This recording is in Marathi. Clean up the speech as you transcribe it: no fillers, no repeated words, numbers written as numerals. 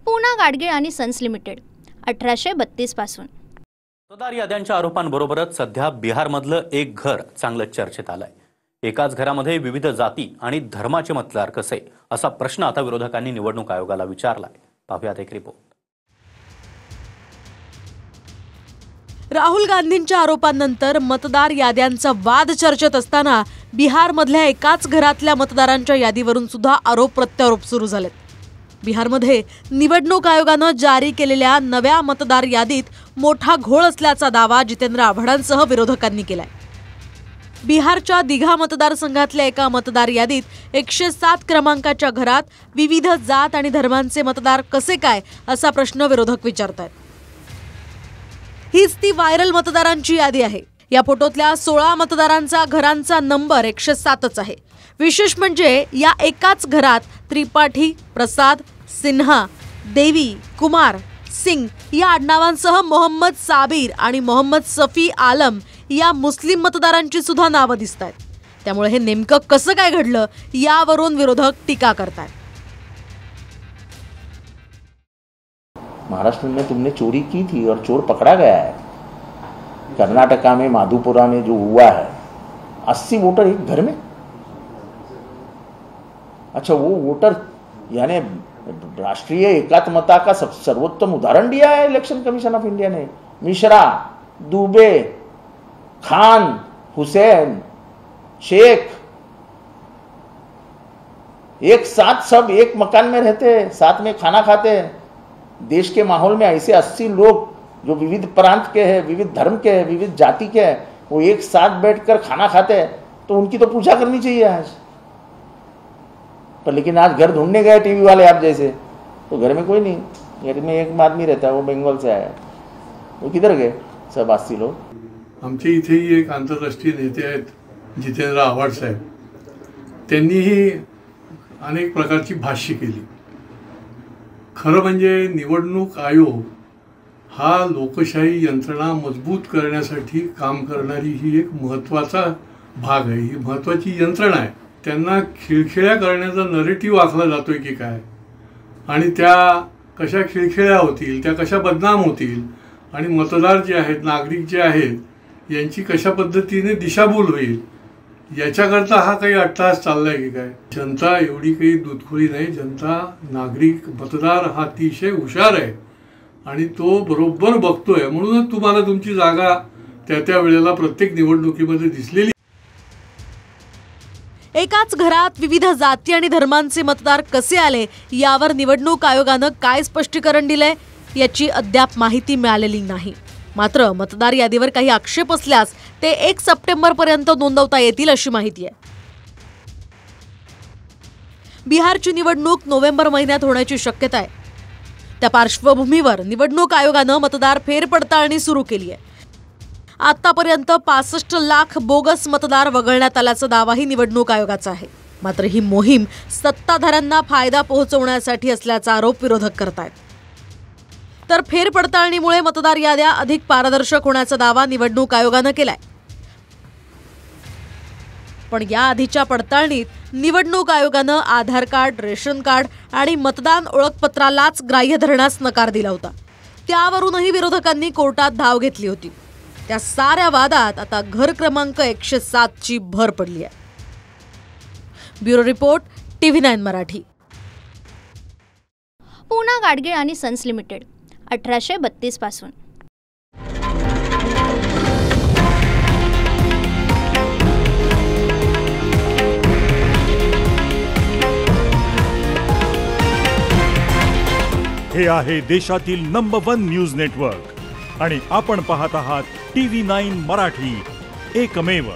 पूना गाडगीळ आणि सन्स लिमिटेड 1832 पासून। मतदार याद्यांच्या आरोपांबरोबरच सध्या बिहारमधलं एक घर चांगलं चर्चेत आलंय। एकाच घरामध्ये विविध जाती आणि धर्माचे मतदार कसे, असा प्रश्न आता विरोधकांनी निवडणूक आयोगाला विचारलाय। पाहूयात एक रिपोर्ट। राहुल गांधींच्या आरोपांनंतर मतदार याद्यांचा वाद चर्चेत असताना बिहारमधल्या एकाच घरातल्या मतदारांच्या यादीवरून सुद्धा आरोप प्रत्यारोप सुरू झालेत। बिहारमध्ये निवडणूक आयोगानं जारी केलेल्या नव्या मतदार यादीत मोठा घोळ असल्याचा दावा जितेंद्र आव्हाडांसह विरोधकांनी केलाय। बिहारच्या दिघा मतदारसंघातल्या एका मतदार यादीत 107 क्रमांकाच्या घरात विविध जात आणि धर्मांचे मतदार कसे काय, असा प्रश्न विरोधक विचारतायत। हीच ती व्हायरल मतदारांची यादी आहे। या फोटोतल्या 16 मतदारांचा घरांचा नंबर 107च आहे। विशेष म्हणजे या एकाच घरात त्रिपाठी, प्रसाद, सिन्हा, देवी, कुमार, सिंग या आडनावांसह मोहम्मद साबिर आणि मोहम्मद सफी आलम या मुस्लिम मतदारांची सुद्धा नावं दिसतायत। त्यामुळे हे नेमकं कसं काय घडलं, यावरून विरोधक टीका करतायत। महाराष्ट्र में तुमने चोरी की थी और चोर पकड़ा गया है। कर्नाटका में माधुपुरा में जो हुआ है 80 वोटर एक घर में। अच्छा, वो वोटर यानी राष्ट्रीय एकात्मता का सर्वोत्तम उदाहरण दिया है इलेक्शन कमीशन ऑफ इंडिया ने। मिश्रा, दुबे, खान, हुसैन, शेख एक साथ सब एक मकान में रहते, साथ में खाना खाते। देश के माहौल में ऐसे 80 लोग जो विविध प्रांत के हैं, विविध धर्म के हैं, विविध जाति के हैं, वो एक साथ बैठकर खाना खाते हैं, तो उनकी तो पूजा करनी चाहिए आज। पर लेकिन आज घर ढूंढने गए टीवी वाले आप जैसे, तो घर में कोई नहीं, घर में एक आदमी रहता है, वो बंगाल से आया है, वो किधर गए सब 80 लोग। आमच्या इथेही एक आंतरराष्ट्रीय नेते आहेत जितेंद्र आव्हाड साहेब, त्यांनीही अनेक प्रकारची भाष्य केली। खरं म्हणजे निवडणूक आयोग हा लोकशाही यंत्रणा मजबूत करण्यासाठी काम करणारी ही एक महत्त्वाचा भाग आहे, ही महत्त्वाची यंत्रणा आहे। त्यांना खिळखिळ्या करण्याचा नरेटिव्ह आखला जातोय की काय, आणि त्या कशा खिळखिळ्या होतील, त्या कशा बदनाम होतील, आणि मतदार जे आहेत, नागरिक जे आहेत, यांची कशा पद्धतीने दिशाभूल होईल, याच्याकरता हा काही अट्टहास चाललाय की काय। जनता एवढी काही दूधखोरी नाही। जनता, नागरिक, मतदार हा अतिशय हुशार आहे आणि तो बरोबर बघतोय। म्हणूनच तुम्हाला तुमची जागा त्या वेळेला प्रत्येक निवडणुकीमध्ये दिसलेली। एकाच घरात विविध जाती आणि धर्मांचे मतदार कसे आले, यावर निवडणूक आयोगानं काय स्पष्टीकरण दिलंय, याची अद्याप माहिती मिळालेली नाही। मात्र मतदार यादीवर काही आक्षेप असल्यास ते 1 सप्टेंबरपर्यंत नोंदवता येतील, अशी माहिती आहे। बिहारची निवडणूक नोव्हेंबर महिन्यात होण्याची शक्यता आहे। त्या पार्श्वभूमीवर निवडणूक आयोगानं मतदार फेरपडताळणी सुरू केली आहे। आतापर्यंत 65 लाख बोगस मतदार वगळण्यात आल्याचा दावाही निवडणूक आयोगाचा आहे। मात्र ही मोहीम सत्ताधाऱ्यांना फायदा पोहोचवण्यासाठी असल्याचा आरोप विरोधक करतायत। तर फेरपडताळणीमुळे मतदार याद्या अधिक पारदर्शक होण्याचा दावा निवडणूक आयोगानं केलाय। पण या आधीच्या पडताळणीत निवडणूक आयोगानं आधार कार्ड, रेशन कार्ड आणि मतदान ओळखपत्रालाच ग्राह्य धरण्यास नकार दिला होता। त्यावरूनही विरोधकांनी कोर्टात धाव घेतली होती। त्या साऱ्या वादात आता घर क्रमांक 107 ची भर पडली आहे। Bureau report, TV9 Marathi. Poona Gadgil आणि सन्स लिमिटेड 1832 पासून। हे आहे देशातील नंबर 1 न्यूज नेटवर्क आणि आपण पाहत आहात TV9 मराठी, एकमेव।